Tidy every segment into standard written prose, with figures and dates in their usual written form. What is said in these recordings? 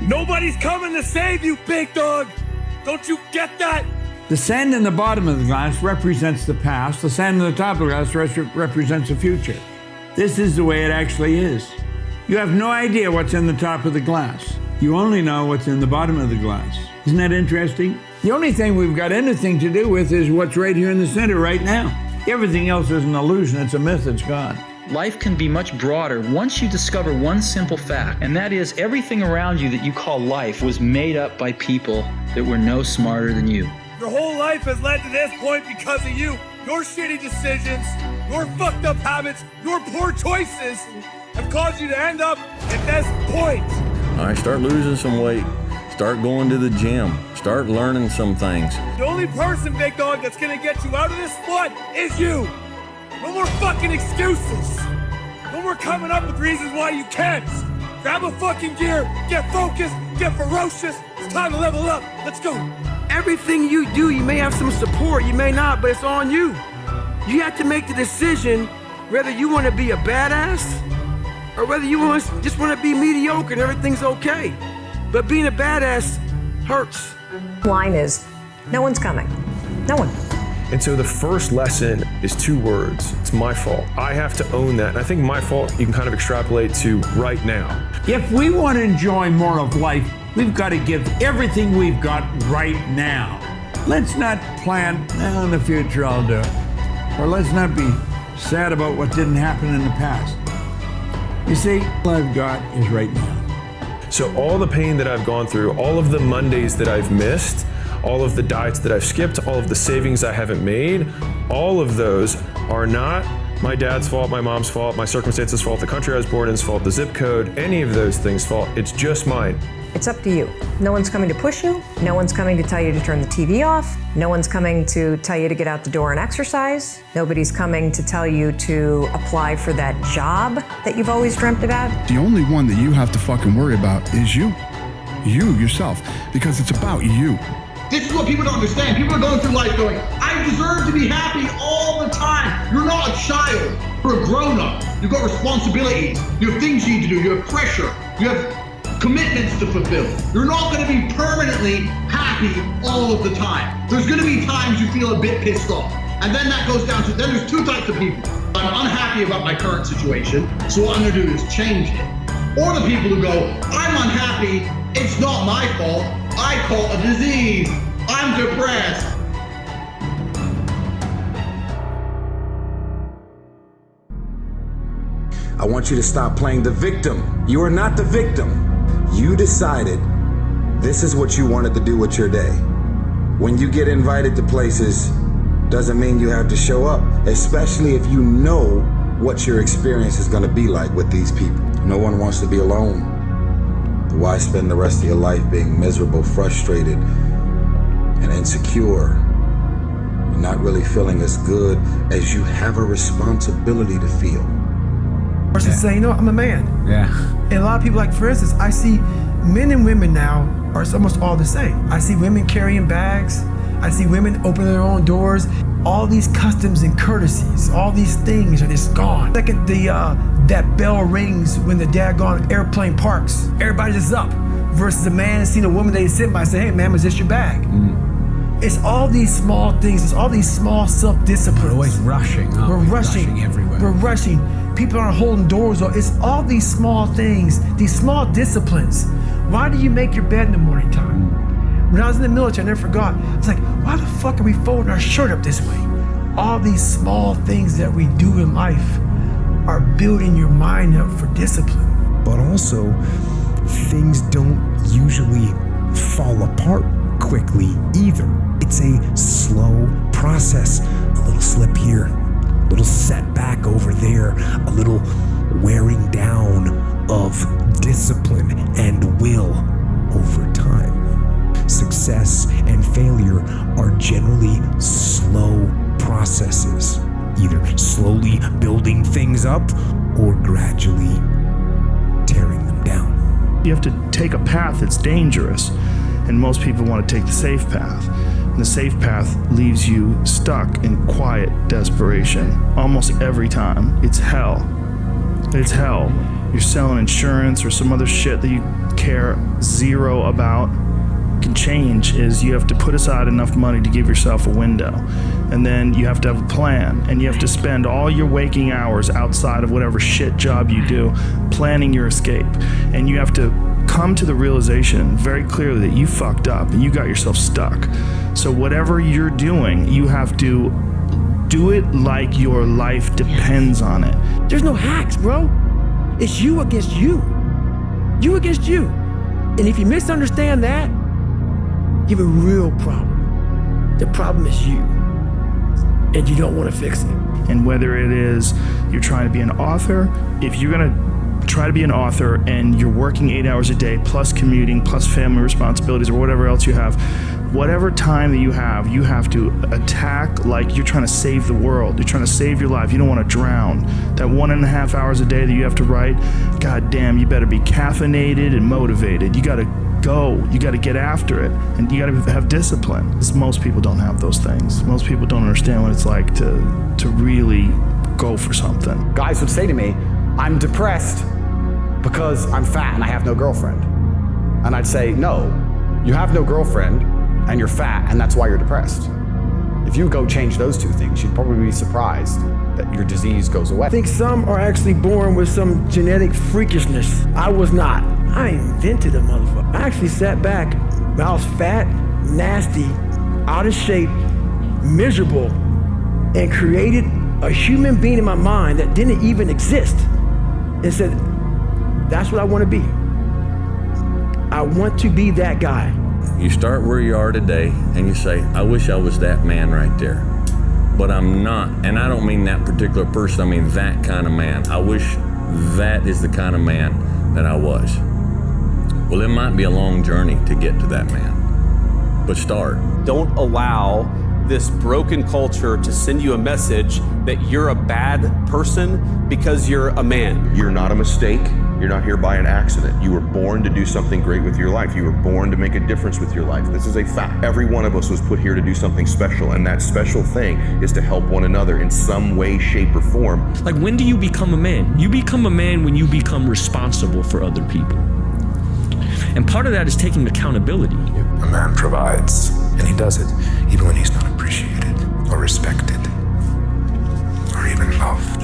Nobody's coming to save you, big dog. Don't you get that? The sand in the bottom of the glass represents the past. The sand in the top of the glass represents the future. This is the way it actually is. You have no idea what's in the top of the glass. You only know what's in the bottom of the glass. Isn't that interesting? The only thing we've got anything to do with is what's right here in the center right now. Everything else is an illusion. It's a myth. It's gone. Life can be much broader once you discover one simple fact, and that is everything around you that you call life was made up by people that were no smarter than you. Your whole life has led to this point because of you. Your shitty decisions, your fucked up habits, your poor choices have caused you to end up at this point. All right, start losing some weight. Start going to the gym. Start learning some things. The only person, big dog, that's gonna get you out of this spot is you. No more fucking excuses. No more coming up with reasons why you can't. Grab a fucking gear, get focused, get ferocious. It's time to level up. Let's go. Everything you do, you may have some support, you may not, but it's on you. You have to make the decision whether you want to be a badass or whether you just want to be mediocre and everything's okay. But being a badass hurts. Line is, no one's coming. No one. And so the first lesson is 2 words. It's my fault. I have to own that. And I think my fault you can kind of extrapolate to right now. If we want to enjoy more of life, we've got to give everything we've got right now. Let's not plan, in the future I'll do it. Or let's not be sad about what didn't happen in the past. You see, all I've got is right now. So all the pain that I've gone through, all of the Mondays that I've missed, all of the diets that I've skipped, all of the savings I haven't made, all of those are not my dad's fault, my mom's fault, my circumstances' fault, the country I was born in's fault, the zip code, any of those things' fault. It's just mine. It's up to you. No one's coming to push you. No one's coming to tell you to turn the TV off. No one's coming to tell you to get out the door and exercise. Nobody's coming to tell you to apply for that job that you've always dreamt about. The only one that you have to fucking worry about is you. You, yourself. Because it's about you. This is what people don't understand. People are going through life going, I deserve to be happy all the time. You're not a child. You're a grown-up. You've got responsibilities. You have things you need to do. You have pressure. You have commitments to fulfill. You're not going to be permanently happy all of the time. There's going to be times you feel a bit pissed off. And then that goes down to, then there's 2 types of people. I'm unhappy about my current situation, so what I'm going to do is change it. Or the people who go, I'm unhappy, it's not my fault, I call it a disease, I'm depressed. I want you to stop playing the victim. You are not the victim. You decided this is what you wanted to do with your day. When you get invited to places, doesn't mean you have to show up, especially if you know what your experience is going to be like with these people. No one wants to be alone. Why spend the rest of your life being miserable, frustrated, and insecure? You're not really feeling as good as you have a responsibility to feel. Person saying, you know, I'm a man. Yeah. And a lot of people, like for instance, I see men and women now are almost all the same. I see women carrying bags. I see women opening their own doors. All these customs and courtesies, all these things are just gone. Like that bell rings when the daggone airplane parks. Everybody's just up. Versus a man seeing a woman they sit by and say, hey man, is this your bag? It's all these small things. It's all these small self-disciplines. We're always rushing. We're rushing everywhere. We're rushing. People aren't holding doors. It's all these small things, these small disciplines. Why do you make your bed in the morning time? When I was in the military, I never forgot. I was like, why the fuck are we folding our shirt up this way? All these small things that we do in life are building your mind up for discipline. But also, things don't usually fall apart quickly either. It's a slow process. A little slip here, a little setback over there, a little wearing down of discipline and will over time. Success and failure are generally slow processes, either slowly building things up or gradually tearing them down. You have to take a path that's dangerous, and most people want to take the safe path. And the safe path leaves you stuck in quiet desperation. Almost every time, it's hell. It's hell. You're selling insurance or some other shit that you care zero about can change is you have to put aside enough money to give yourself a window. And then you have to have a plan, and you have to spend all your waking hours outside of whatever shit job you do planning your escape. And you have to come to the realization very clearly that you fucked up and you got yourself stuck. So whatever you're doing, you have to do it like your life depends on it. There's no hacks, bro. It's you against you. You against you. And if you misunderstand that, you have a real problem. The problem is you. And you don't want to fix it. And whether it is you're trying to be an author, if you're going to try to be an author and you're working 8 hours a day plus commuting plus family responsibilities or whatever else you have, whatever time that you have to attack like you're trying to save the world. You're trying to save your life. You don't want to drown. That 1.5 hours a day that you have to write, God damn, you better be caffeinated and motivated. You got to go. You got to get after it, and you got to have discipline. Most people don't have those things. Most people don't understand what it's like to really go for something. Guys would say to me, I'm depressed because I'm fat and I have no girlfriend. And I'd say, no, you have no girlfriend and you're fat, and that's why you're depressed. If you go change those two things, you'd probably be surprised that your disease goes away. I think some are actually born with some genetic freakishness. I was not. I invented a motherfucker. I actually sat back when I was fat, nasty, out of shape, miserable, and created a human being in my mind that didn't even exist and said, that's what I want to be. I want to be that guy. You start where you are today and you say, I wish I was that man right there. But I'm not. And I don't mean that particular person, I mean that kind of man. I wish that is the kind of man that I was. Well, it might be a long journey to get to that man, but start. Don't allow this broken culture to send you a message that you're a bad person because you're a man. You're not a mistake. You're not here by an accident. You were born to do something great with your life. You were born to make a difference with your life. This is a fact. Every one of us was put here to do something special, and that special thing is to help one another in some way, shape, or form. Like, when do you become a man? You become a man when you become responsible for other people. And part of that is taking accountability. A man provides, and he does it even when he's not appreciated or respected or even loved.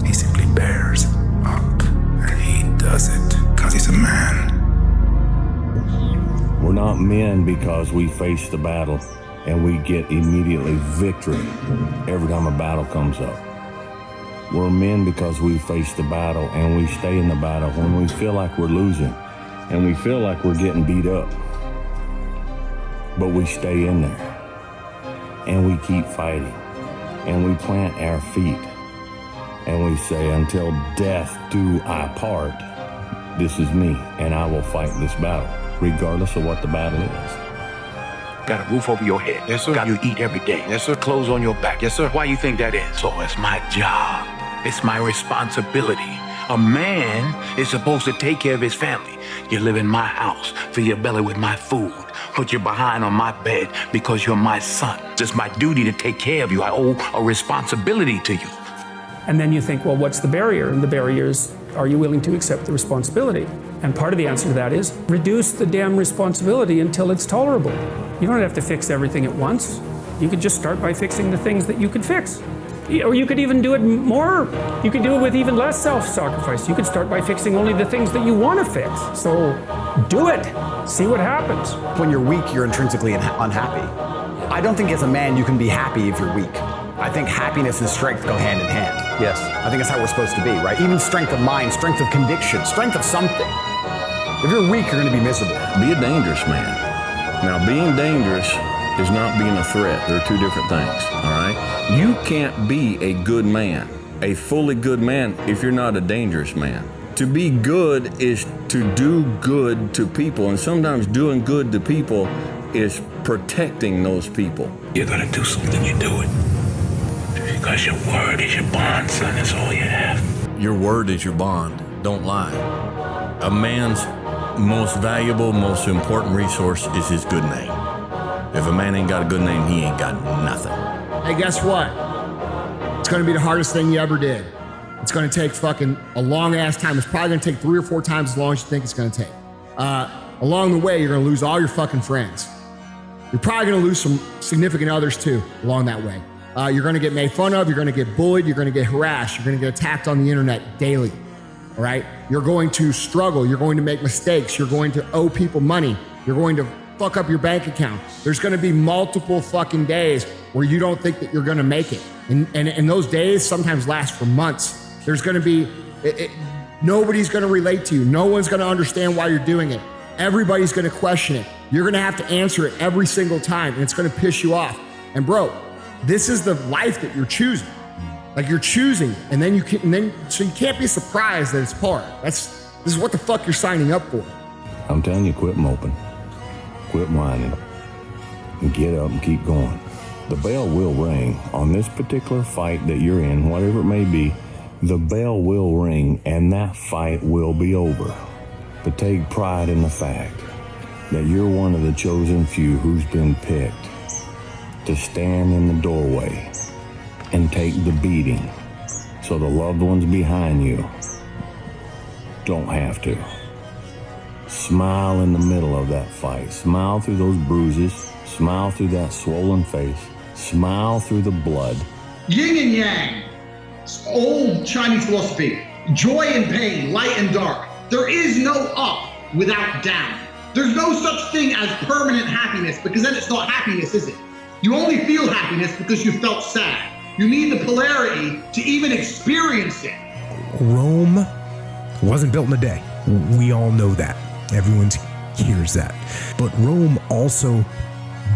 He simply bears up, and he does it because he's a man. We're not men because we face the battle and we get immediately victory every time a battle comes up. We're men because we face the battle and we stay in the battle when we feel like we're losing and we feel like we're getting beat up. But we stay in there and we keep fighting and we plant our feet and we say, until death do I part, this is me and I will fight this battle, regardless of what the battle is. Got a roof over your head. Yes, sir. Got you eat every day. Yes, sir. Clothes on your back. Yes, sir. Why you think that is? So it's my job. It's my responsibility. A man is supposed to take care of his family. You live in my house, fill your belly with my food, put your behind on my bed because you're my son. It's my duty to take care of you. I owe a responsibility to you. And then you think, well, what's the barrier? And the barrier is, are you willing to accept the responsibility? And part of the answer to that is reduce the damn responsibility until it's tolerable. You don't have to fix everything at once. You could just start by fixing the things that you can fix. Or you could even do it more. You could do it with even less self-sacrifice. You could start by fixing only the things that you want to fix. So do it. See what happens. When you're weak, you're intrinsically unhappy. I don't think as a man you can be happy if you're weak. I think happiness and strength go hand in hand. Yes. I think that's how we're supposed to be, right? Even strength of mind, strength of conviction, strength of something. If you're weak, you're going to be miserable. Be a dangerous man. Now, being dangerous is not being a threat. They're two different things, all right? You can't be a good man, a fully good man, if you're not a dangerous man. To be good is to do good to people, and sometimes doing good to people is protecting those people. You're gonna do something, you do it. Because your word is your bond, son. That's all you have. Your word is your bond. Don't lie. A man's most valuable, most important resource is his good name. If a man ain't got a good name, he ain't got nothing. Hey, guess what? It's gonna be the hardest thing you ever did. It's going to take fucking a long ass time. It's probably going to take 3 or 4 times as long as you think it's going to take. Along the way, you're going to lose all your fucking friends. You're probably going to lose some significant others too along that way. You're going to get made fun of. You're going to get bullied. You're going to get harassed. You're going to get attacked on the internet daily. All right. You're going to struggle. You're going to make mistakes. You're going to owe people money. You're going to fuck up your bank account. There's going to be multiple fucking days where you don't think that you're going to make it. And those days sometimes last for months. There's going to be, nobody's going to relate to you. No one's going to understand why you're doing it. Everybody's going to question it. You're going to have to answer it every single time, and it's going to piss you off. And bro, this is the life that you're choosing. Like you're choosing, and then so you can't be surprised that it's hard. This is what the fuck you're signing up for. I'm telling you, quit moping, quit whining, and get up and keep going. The bell will ring on this particular fight that you're in, whatever it may be. The bell will ring, and that fight will be over. But take pride in the fact that you're one of the chosen few who's been picked to stand in the doorway and take the beating so the loved ones behind you don't have to. Smile in the middle of that fight. Smile through those bruises. Smile through that swollen face. Smile through the blood. Yin and yang, old Chinese philosophy, joy and pain, light and dark. There is no up without down. There's no such thing as permanent happiness, because then it's not happiness, is it? You only feel happiness because you felt sad. You need the polarity to even experience it. Rome wasn't built in a day. We all know that. Everyone hears that. But Rome also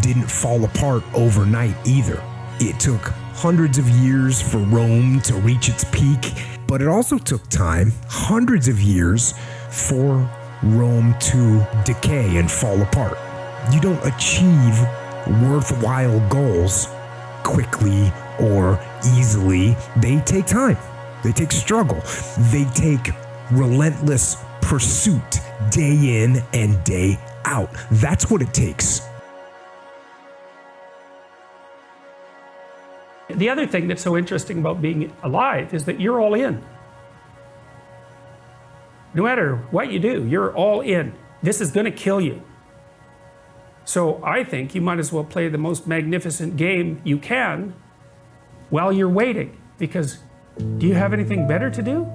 didn't fall apart overnight either. It took hundreds of years for Rome to reach its peak, but it also took time, hundreds of years, for Rome to decay and fall apart. You don't achieve worthwhile goals quickly or easily. They take time. They take struggle. They take relentless pursuit day in and day out. That's what it takes. The other thing that's so interesting about being alive is that you're all in. No matter what you do, you're all in. This is going to kill you. So I think you might as well play the most magnificent game you can while you're waiting. Because do you have anything better to do?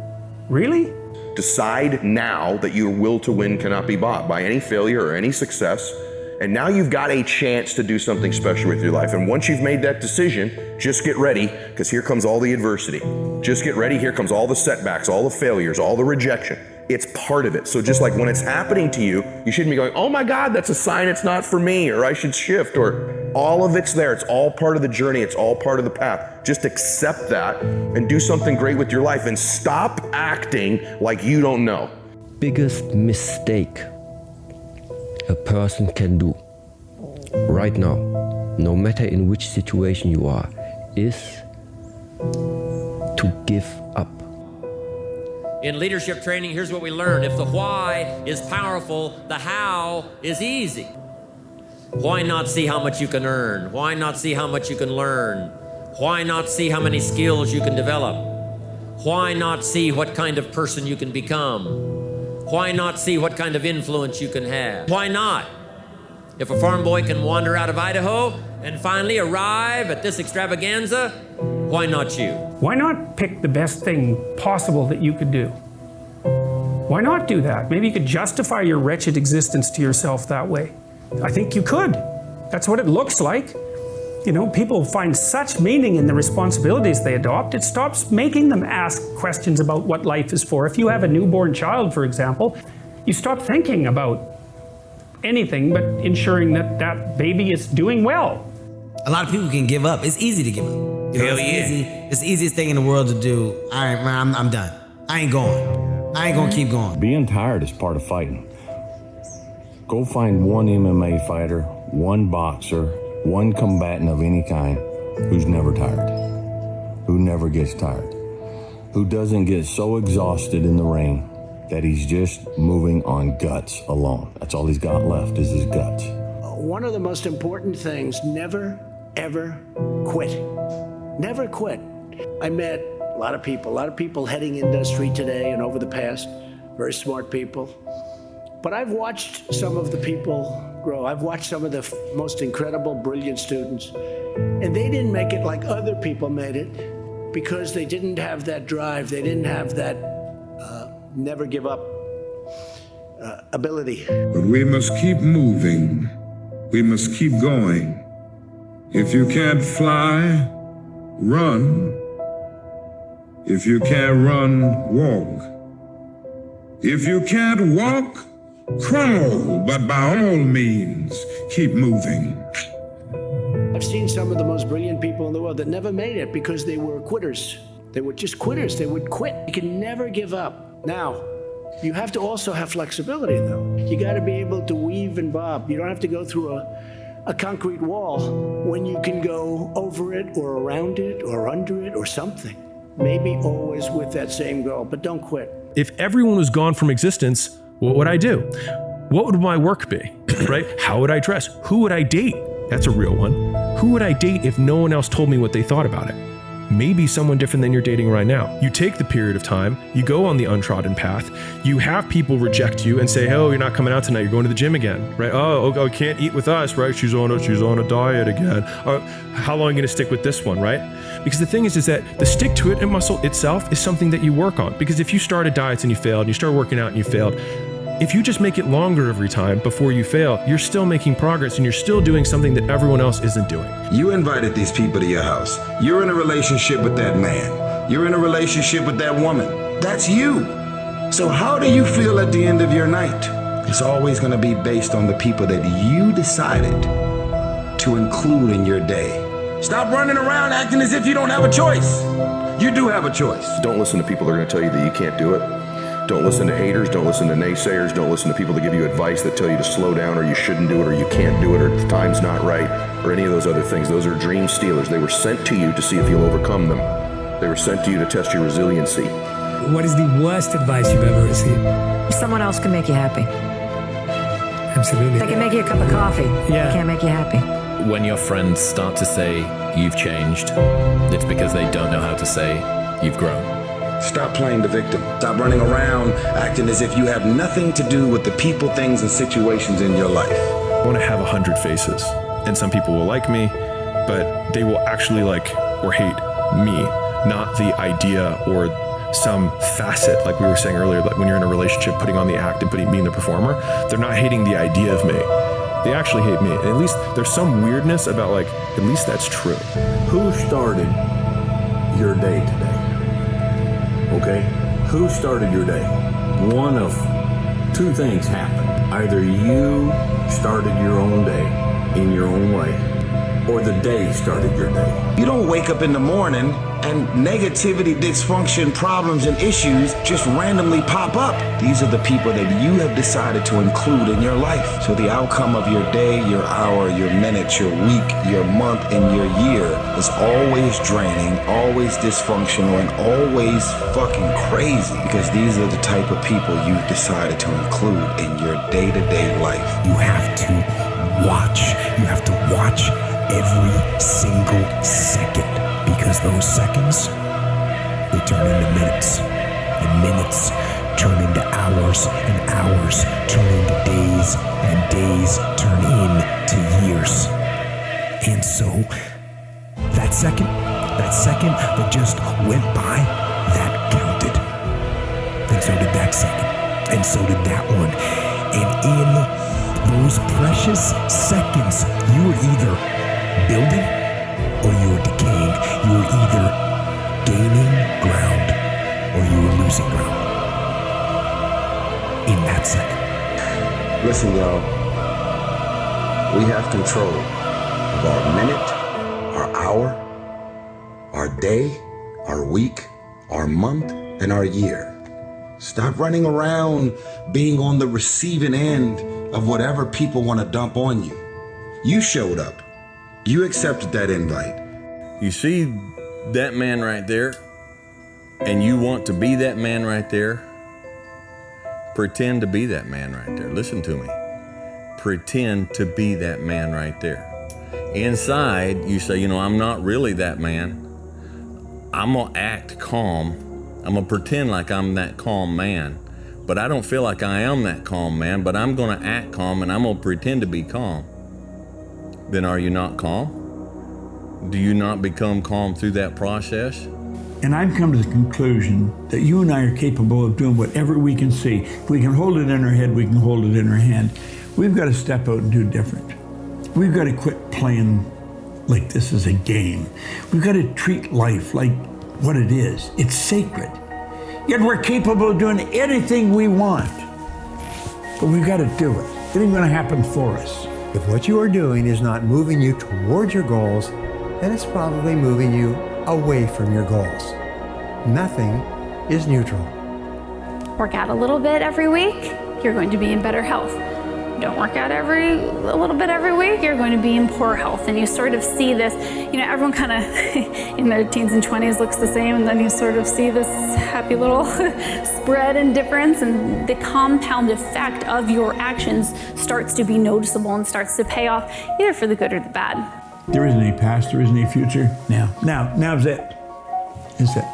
Really? Decide now that your will to win cannot be bought by any failure or any success. And now you've got a chance to do something special with your life. And once you've made that decision, just get ready, because here comes all the adversity. Just get ready, here comes all the setbacks, all the failures, all the rejection. It's part of it. So just like when it's happening to you, you shouldn't be going, oh my God, that's a sign it's not for me, or I should shift, or all of it's there. It's all part of the journey. It's all part of the path. Just accept that and do something great with your life and stop acting like you don't know. Biggest mistake a person can do right now, no matter in which situation you are, is to give up. In leadership training, here's what we learn. If the why is powerful, the how is easy. Why not see how much you can earn? Why not see how much you can learn? Why not see how many skills you can develop? Why not see what kind of person you can become? Why not see what kind of influence you can have? Why not? If a farm boy can wander out of Idaho and finally arrive at this extravaganza, why not you? Why not pick the best thing possible that you could do? Why not do that? Maybe you could justify your wretched existence to yourself that way. I think you could. That's what it looks like. You know, people find such meaning in the responsibilities they adopt, it stops making them ask questions about what life is for. If you have a newborn child, for example, you stop thinking about anything but ensuring that that baby is doing well. A lot of people can give up. It's easy to give up. You know, Hell yeah. It's the easiest thing in the world to do. All right, man, I'm done. I ain't going. I ain't gonna keep going. Being tired is part of fighting. Go find one MMA fighter, one boxer, one combatant of any kind who's never tired, who never gets tired, who doesn't get so exhausted in the ring that he's just moving on guts alone. That's all he's got left is his guts. One of the most important things, never, ever quit. Never quit. I met A lot of people heading industry today and over the past, very smart people. But I've watched some of the people grow. I've watched some of the most incredible, brilliant students, and they didn't make it like other people made it because they didn't have that drive. They didn't have that never give up ability. But we must keep moving. We must keep going. If you can't fly, run. If you can't run, walk. If you can't walk, crawl. But by all means, keep moving. I've seen some of the most brilliant people in the world that never made it because they were quitters. They were just quitters. They would quit. You can never give up. Now, you have to also have flexibility, though. You got to be able to weave and bob. You don't have to go through a concrete wall when you can go over it or around it or under it or something. Maybe always with that same goal, but don't quit. If everyone was gone from existence, what would I do? What would my work be, right? How would I dress? Who would I date? That's a real one. Who would I date if no one else told me what they thought about it? Maybe someone different than you're dating right now. You take the period of time, you go on the untrodden path, you have people reject you and say, oh, you're not coming out tonight, you're going to the gym again, right? Oh, can't eat with us, right? She's on a diet again. How long are you gonna stick with this one, right? Because the thing is that the stick to it muscle itself is something that you work on. Because if you started diets and you failed, and you started working out and you failed, if you just make it longer every time before you fail, you're still making progress and you're still doing something that everyone else isn't doing. You invited these people to your house. You're in a relationship with that man. You're in a relationship with that woman. That's you. So how do you feel at the end of your night? It's always going to be based on the people that you decided to include in your day. Stop running around acting as if you don't have a choice. You do have a choice. Don't listen to people that are going to tell you that you can't do it. Don't listen to haters, don't listen to naysayers, don't listen to people that give you advice that tell you to slow down or you shouldn't do it or you can't do it or the time's not right or any of those other things. Those are dream stealers. They were sent to you to see if you'll overcome them. They were sent to you to test your resiliency. What is the worst advice you've ever received? Someone else can make you happy. Absolutely. They can make you a cup of coffee. Yeah. They can't make you happy. When your friends start to say you've changed, it's because they don't know how to say you've grown. Stop playing the victim. Stop running around acting as if you have nothing to do with the people, things, and situations in your life. I want to have 100 faces, and some people will like me, but they will actually like or hate me, not the idea or some facet, like we were saying earlier, like when you're in a relationship, putting on the act and being the performer. They're not hating the idea of me. They actually hate me. And at least there's some weirdness about like, at least that's true. Who started your day today? Okay? Who started your day? One of two things happened. Either you started your own day in your own way, or the day started your day. You don't wake up in the morning and negativity, dysfunction, problems, and issues just randomly pop up. These are the people that you have decided to include in your life. So the outcome of your day, your hour, your minute, your week, your month, and your year is always draining, always dysfunctional, and always fucking crazy, because these are the type of people you've decided to include in your day-to-day life. You have to watch. You have to watch every single second, because those seconds, they turn into minutes, and minutes turn into hours, and hours turn into days, and days turn into years. And so that second that just went by, that counted. And so did that second, and so did that one. And in those precious seconds, you were either building or you were decaying. You were either gaining ground or you were losing ground in that second. Listen, y'all, we have control of our minute, our hour, our day, our week, our month, and our year. Stop running around being on the receiving end of whatever people want to dump on you. You showed up. You accepted that invite. You see that man right there, and you want to be that man right there? Pretend to be that man right there. Listen to me. Pretend to be that man right there. Inside, you say, I'm not really that man. I'm gonna act calm. I'm gonna pretend like I'm that calm man, but I don't feel like I am that calm man, but I'm gonna act calm and I'm gonna pretend to be calm. Then are you not calm? Do you not become calm through that process? And I've come to the conclusion that you and I are capable of doing whatever we can see. If we can hold it in our head, we can hold it in our hand. We've got to step out and do different. We've got to quit playing like this is a game. We've got to treat life like what it is. It's sacred. Yet we're capable of doing anything we want. But we've got to do it. It ain't going to happen for us. If what you are doing is not moving you towards your goals, then it's probably moving you away from your goals. Nothing is neutral. Work out a little bit every week, you're going to be in better health. Don't work out a little bit every week, you're going to be in poor health. And you sort of see this, everyone kind of in their teens and 20s looks the same, and then you sort of see this happy little spread and difference, and the compound effect of your actions starts to be noticeable and starts to pay off, either for the good or the bad. There isn't any past, there isn't any future. Now's it. It's it.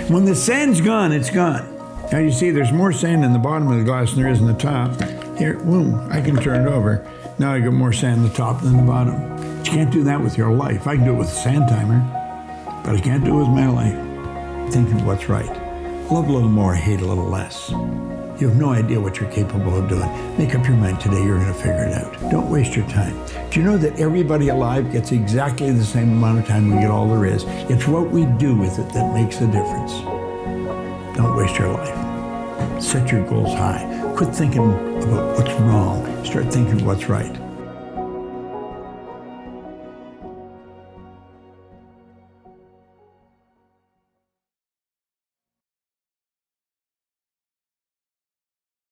When the sand's gone, it's gone. Now you see there's more sand in the bottom of the glass than there is in the top. Here, boom, I can turn it over. Now I got more sand in the top than the bottom. But you can't do that with your life. I can do it with a sand timer, but I can't do it with my life. Thinking what's right. Love a little more, hate a little less. You have no idea what you're capable of doing. Make up your mind today, you're gonna figure it out. Don't waste your time. Do you know that everybody alive gets exactly the same amount of time we get all there is? It's what we do with it that makes the difference. Don't waste your life. Set your goals high. Quit thinking about what's wrong. Start thinking what's right.